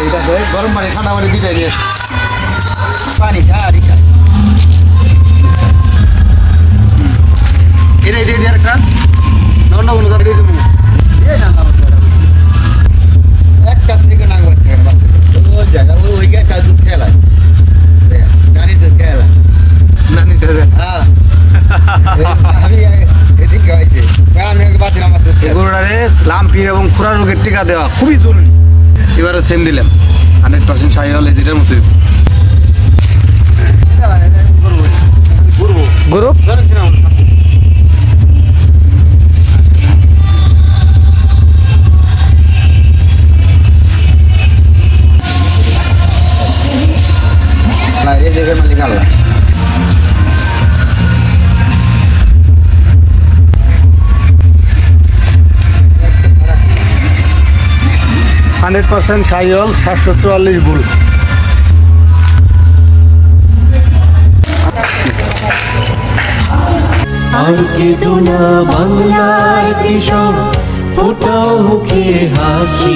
এটা আছে গরম পানি ঠান্ডা পানি দুইটাই নিয়ে পানি খা আর খা এটা দিয়ে দিয়ে একটা অন্য কোনো দরকার দিয়ে দেবেন একটা সেকেন্ড আগে ওই জায়গা ওই গাড়িটা দুধ খেলায় গাড়ি দুধ খেলায় না নিতে দেন হ্যাঁ আমি এদিন খাওয়াইছে আমি বাতিল আমার দুধ গরুটারে লাম্পির এবং খুরা রোগের টিকা দেওয়া খুবই জরুরি এবারে সেম দিলাম 100% সাই হলে যেটার মতো গরু এই জায়গায় মালিক আল্লাহ 100% সাইল 744 বুল আর কেঁদো না বাংলার কৃষক, ফোটাও মুখে হাসি।